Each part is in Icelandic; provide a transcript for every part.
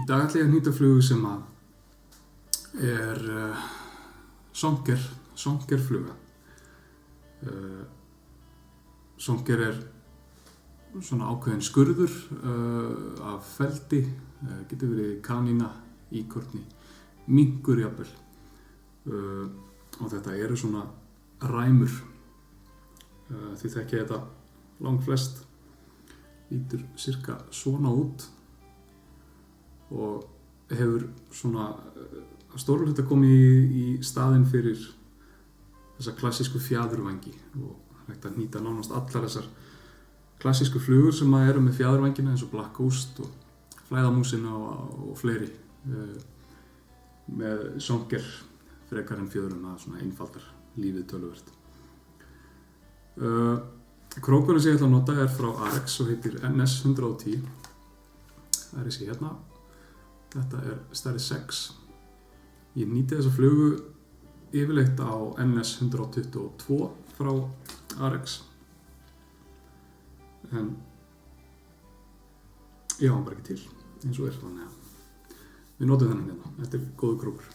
dag ætla ég að nýta flugu sem að er Sonker-fluga. Sonker er svona ákveðin skurður af feldi, getur verið kanína, íkorni, minkur jafnvel. Og þetta eru svona ræmur. Þið þekkið þetta langflest, lítur cirka svona út og hefur svona að stórum hluta komið í staðinn fyrir þessa klassísku fjaðurvængi og hægt að nýta nánast allar þessar klassísku flugur sem eru með fjaðurvængina eins og Black Ghost og Flæðamúsina og fleiri með Sonker frekar en fjöðrum að svona einfaldar lífið töluvert. Krókurinn sem ég ætla að nota er frá Arex og heitir NS110. Það er þessi hérna. Þetta er stærri 6. Ég nýti þessa flugu yfirleitt á NS122 frá Arex. En ég á hann bara ekki til, eins og þannig að við notum þennan hérna. Þetta er góður krókur.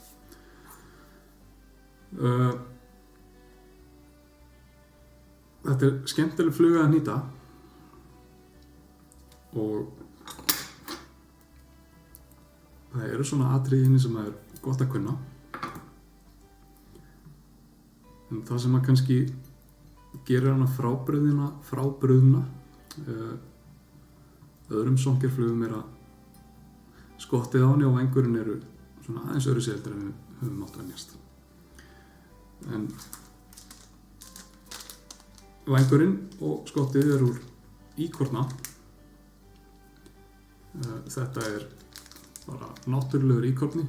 Þetta er skemmtileg fluga að nýta og það eru svona atriðinni sem er gott að kunna. En það sem að kannski gerir hana frábrugðna öðrum Sonker-flugum er að skottið á henni og vængurinn eru svona aðeins öðru heldur en við höfum mátt venjast. En vængurinn og skottið er úr íkorna. Þetta er bara náttúrulegur íkorni,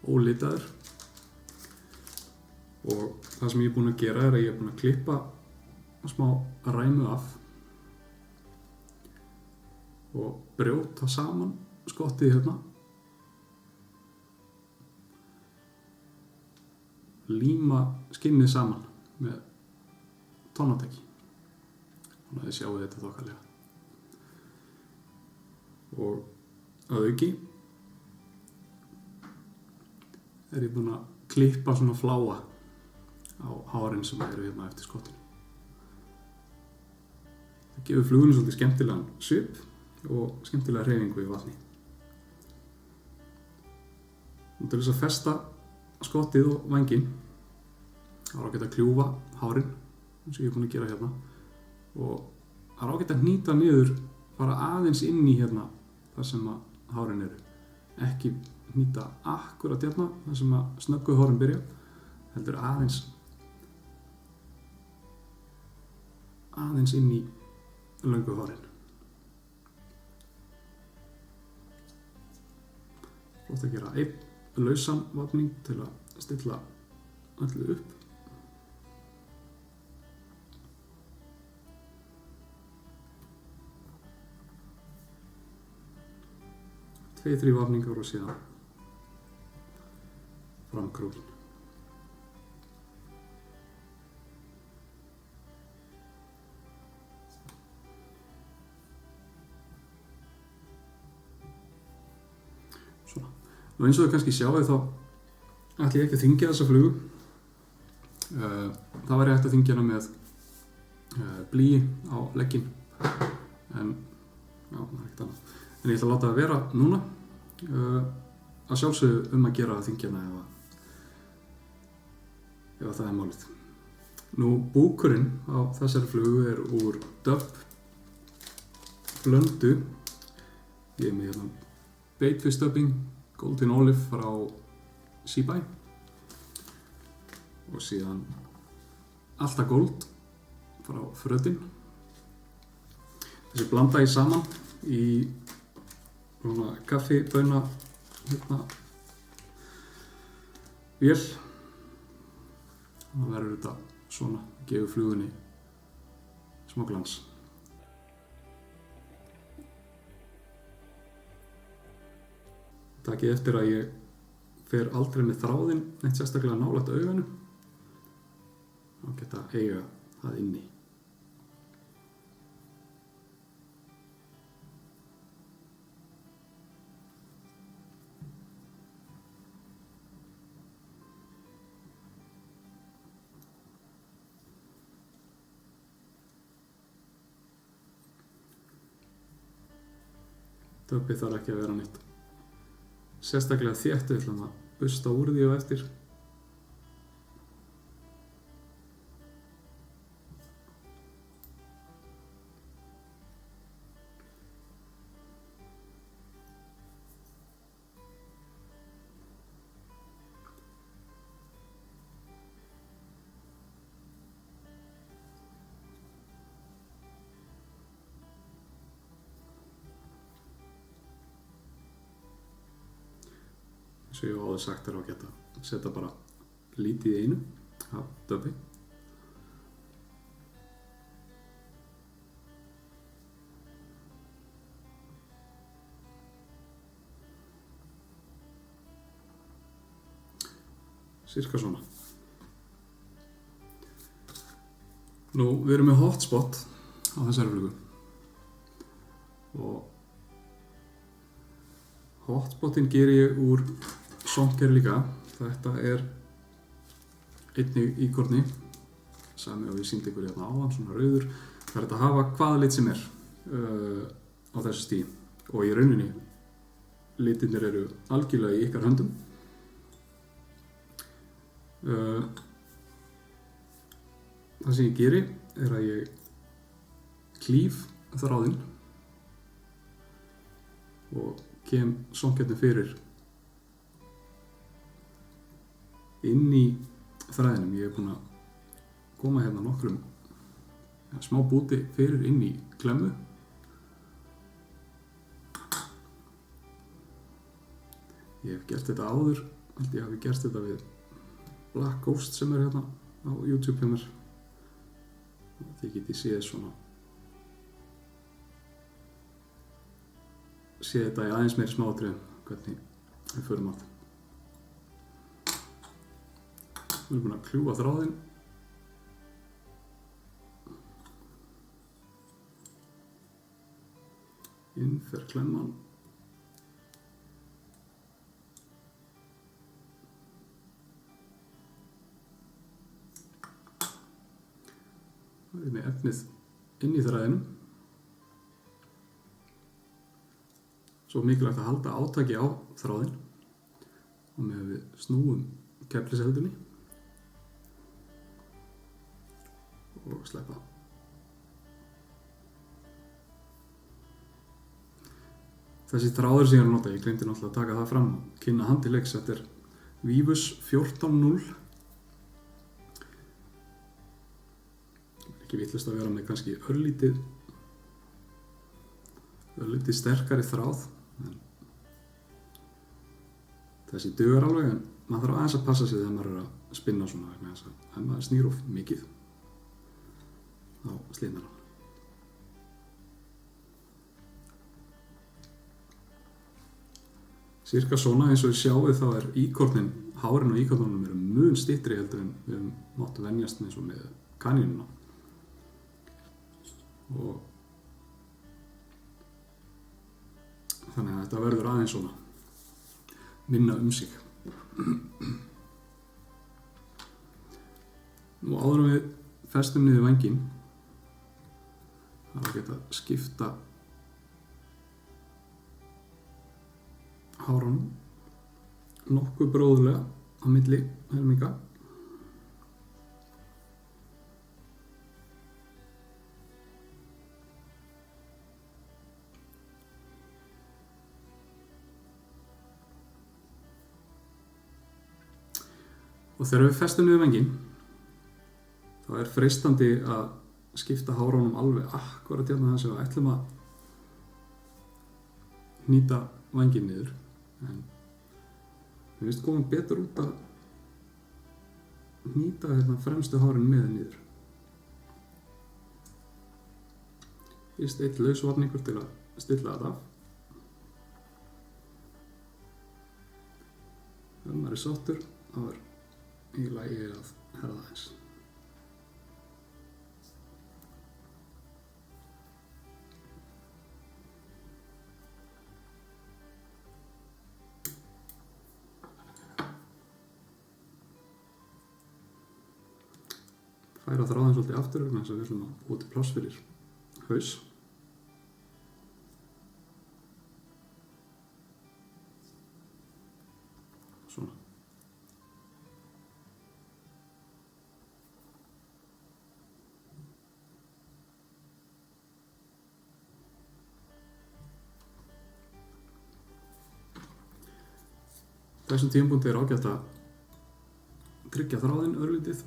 ólitaður. Og það sem ég er búinn að gera er að ég er búinn að klippa smá ræmu af og brjóta saman skottið hérna. Líma skinnið saman með tónatæki. Þannig að þið sjáu þetta þokkalega. Og að auki er ég búinn að klippa svona fláa á hárin sem eru hérna eftir skottinu. Það gefur flugunni svolítið skemmtilegan svip og skemmtilega hreyfingu í vatni. Og til þess að festa skottið og vænginn þá er ágætt að kljúfa hárin eins og ég er búinn að gera hérna og það er ágætt að hnýta niður bara aðeins inn í hérna þar sem að hárin eru. Ekki hnýta akkurat hérna þar sem að snöggu hárin byrja, heldur aðeins inn í löngu hárin. Flott að gera einn lausan vafning til að stilla öllu upp. 2-3 vafningar og síðan fram krókinn. Svona. Og eins og þau kannski sjáu þá ætla ég ekki að þyngja þessa flugu. Það væri hægt að þyngja hana með blýi á legginn. En já, það er ekkert annað. En ég ætla að láta það vera núna. Að sjálfsögðu að gera að þyngja hana ef það er málið. Nú búkurinn á þessari flugu er úr Dub blöndu. Ég er með hérna Baitfish dubbing Golden Olive frá Seabuy og síðan Alta Gold frá Frödin. Þessi blanda ég saman í svona kaffibauna hérna vél. Það verður þetta svona, gefur flugunni smá glans. Takið eftir að ég fer aldrei með þráðinn neitt sérstaklega nálægt auganu. Þá geta eiga það inni. Döbbið þarf ekki að vera neitt sérstaklega þétt, við ætlum að busta úr því á eftir. Eins og ég áður sagt er ágætt að setja bara lítið í einu af döbbi. Cirka svona. Nú, við erum með hotspot á þessari flugu og hotspotinn ger ég úr Sonker líka. Þetta er einnig íkorni, sami og ég sýndi ykkur hérna áðan, svona rauður. Það er hægt að hafa hvaða lit sem er á þessu stigi og í rauninni litirnir eru algjörlega í ykkar höndum. Það sem ég geri er að ég klíf þráðinn og kem Sonkerni fyrir inn í þræðinum. Ég er búinn að koma hérna nokkrum smá búti fyrir inn í klemmu. Ég hef gert þetta áður, held ég hafi gert þetta við Black Ghost sem er hérna á YouTube hjá mér. Þið getið séð svona séð þetta í aðeins meiri smáatriðum hvernig við förum að. Við erum búin að kljúfa þráðinn. Inn fer klemman. Það er með efnið inn í þræðinum. Svo mikilvægt að halda átaki á þráðinn og með við snúum kefliseldunni og sleppa. Þessi þráður sem ég er að nota, ég gleymdi náttúrulega að taka það fram og kynna hann til leiks. Þetta er Vivus 14.0. Ekki vitlaust að vera með kannski örlítið sterkari þráð. En þessi dugar alveg, en maður þarf aðeins að passa sig þegar maður er að spinna svona vegna þess að ef maður snýr of mikið þá slitnar hann. Cirka svona eins og við sjáum þá er íkornin, hárin á íkornunum eru mun styttri heldur en við máttum venjast eins og með kanínuna. Og þannig að þetta verður aðeins svona minna sig. Nú áður en við festum niður vænginn, það er að geta skipta hárunum nokkuð bróðulega á milli helminga. Og þegar við festum niður vænginn, þá er freistandi að skipta hárunum alveg akkurat hérna þess að við ætlum að hnýta vænginn niður. En mér finnst komið betur út að hnýta hérna fremstu hárin með niður. Fyrst eitt lausvarningur til að stilla þetta af. Ef maður er sáttur, þá er í lagi að herða aðeins. Færa þráðinn svolítið aftur vegna þess að við ætlum að búa til pláss fyrir haus. svona. Þessum tímapunkti er ágætt að tryggja þráðinn örlítið.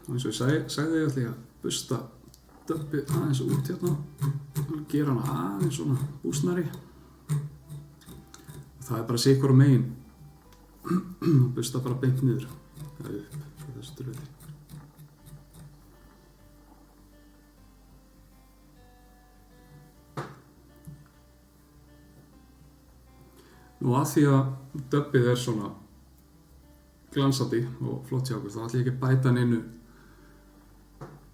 Og eins og ég sagði ætla ég að busta döbbið aðeins út hérna og gera hana aðeins svona búsnari. Og það er bara sikkur á megin og busta bara beint niður. Það er upp frá þessu dröði. Nú að því að döbbið er svona glansandi og flott hjá okkur, þá ætla ég ekki að bæta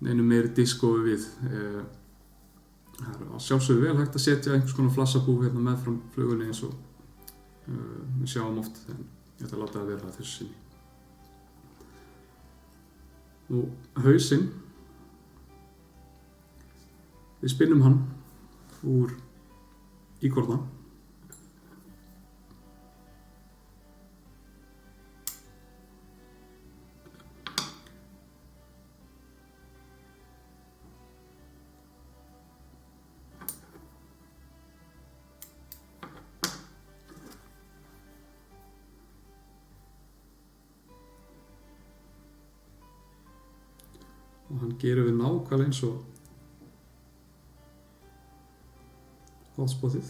neinu meiri diskói við. Það er að sjálfsögðu vel hægt að setja einhvers konar flassabú hérna meðfram flugunni eins og við sjáum oft, en ég ætla að láta það vera að þessu sinni. Og hausinn, við spinnum hann úr íkorna. Og hann gerir við nákvæmlega eins og hotspotið.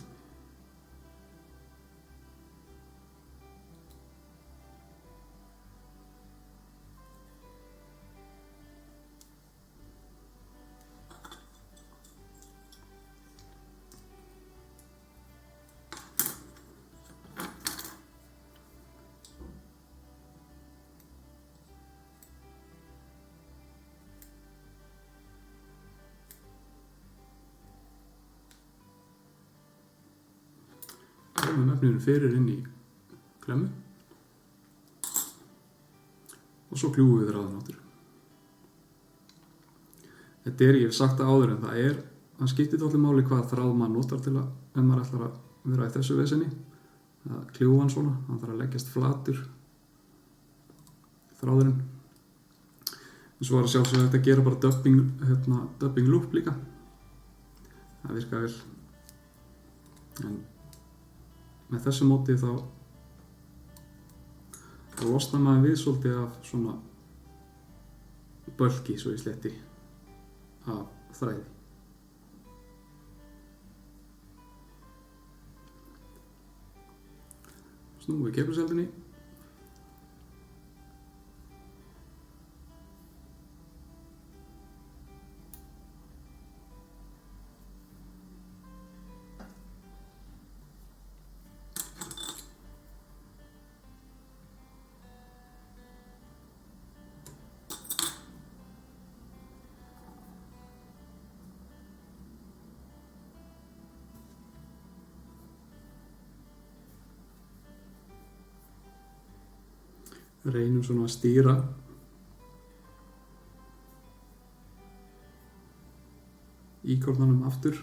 Komum efninu fyrir inn í klemmu og svo kljúfum við þráðinn aftur. Þetta er, ég hef sagt það áður, en það skiptir dálítið máli hvað þráð maður notar til að, ef maður ætlar að vera í þessu vesenni, að kljúfa hann svona, hann þarf að leggjast flatur þráðurinn. En svo var að sjálfsögðu hægt að gera bara dubbing loop líka. Það virka vel. En með þessu móti þá losnar maður við svolítið af svona bölki, svo í sletti, af þræði. Snúum við keflaseldinni. Reynum svona að stýra íkornanum aftur.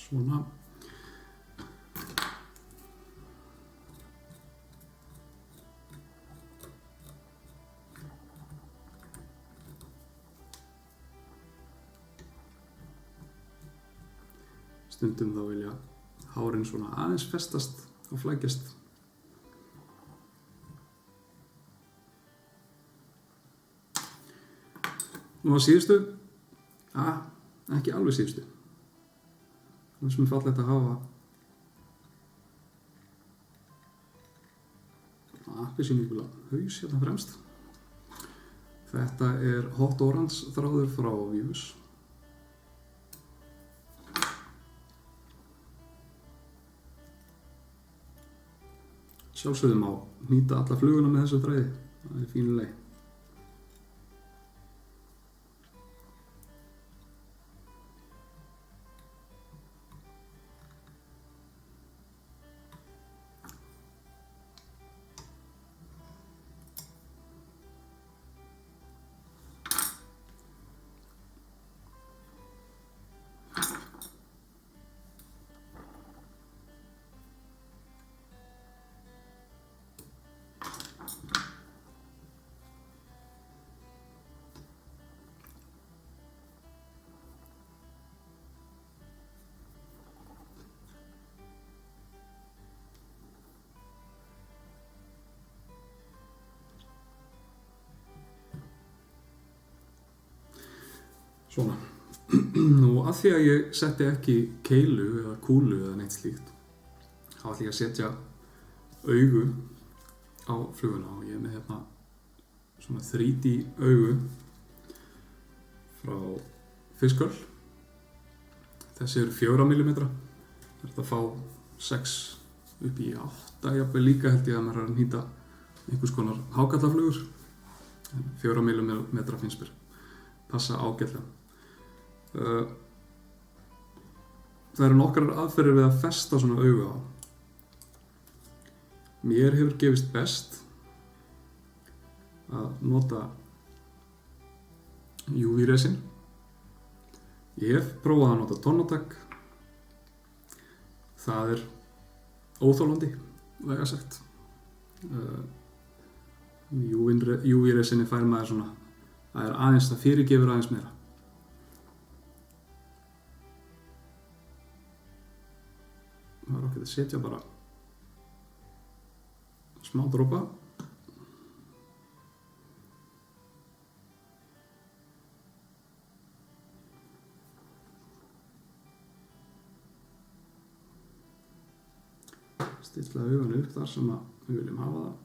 Svona. Stundum þá vilja hárin svona aðeins festast og flækjast. Nú að síðustu, ekki alveg síðustu. Það sem er fallegt að hafa appelsínugula haus hérna fremst. Þetta er Hot Orange þráður frá Vivus. Sjálfsögðum á hnýta alla fluguna með þessu þræði. Það er fínu leið. Svona. Nú að því að ég setti ekki keilu eða kúlu eða neitt slíkt, þá ætla ég að setja augu á fluguna og ég er með hérna svona 3D augu frá Fiskal. Þessi eru 4 mm. Það er að fá 6 upp í 8 jafnvel líka held ég að maður er að nýta einhvers konar hákarlaflugur. 4 mm finnst mér passa ágætlega. Það eru nokkrar aðferðir við að festa svona augu á. Mér hefur gefist best að nota UV-resin. Ég hef prófað að nota tónatak. Það er óþolandi, vægast sagt. UV-resinni fær maður svona, það er aðeins, það fyrirgefur aðeins meira. Það er okkur að setja bara smá dropa. Stilla augun upp þar sem við viljum hafa það.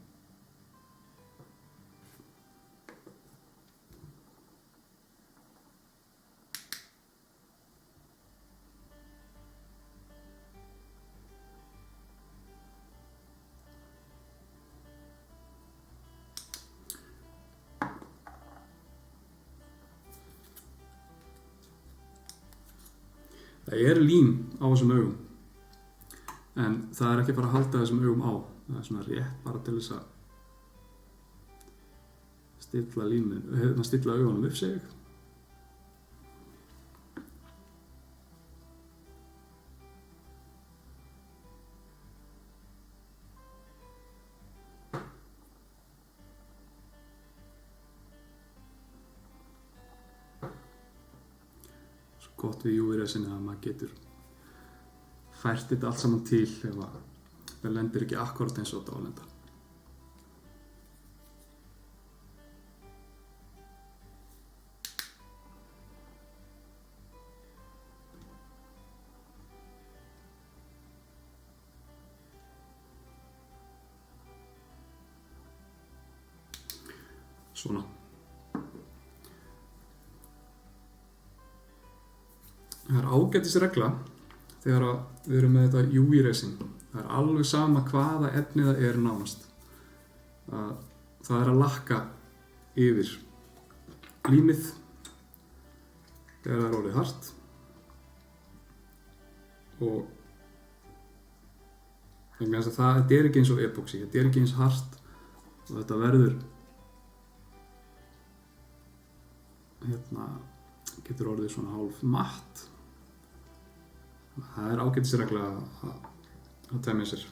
Það er lím á þessum augum, en það er ekki bara að halda þessum augum á. Það er svona rétt bara til þess að stilla augunum upp sig. Gott við UV-resinni að maður getur fært þetta allt saman til ef það lendir ekki akkúrat eins og þetta á að lenda. Svona. Það er ágætisregla þegar við erum með þetta UV-resin. Það er alveg sama hvaða efni það er nánast. Það er að lakka yfir límið þegar það er orðið hart. Og þetta er ekki eins og epoxy, þetta er ekki eins hart og þetta verður getur orðið svona hálf matt. Það er ágætisregla að temja sér.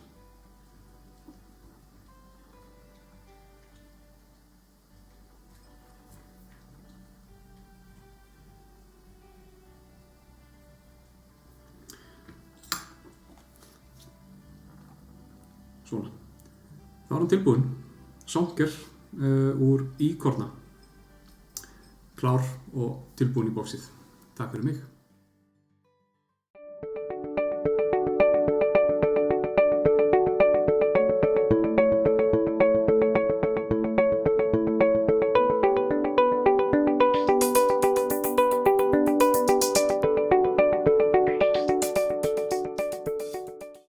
svona. Það var hann tilbúinn, Sonker úr íkorna, klár og tilbúinn í boxið. Takk fyrir mig.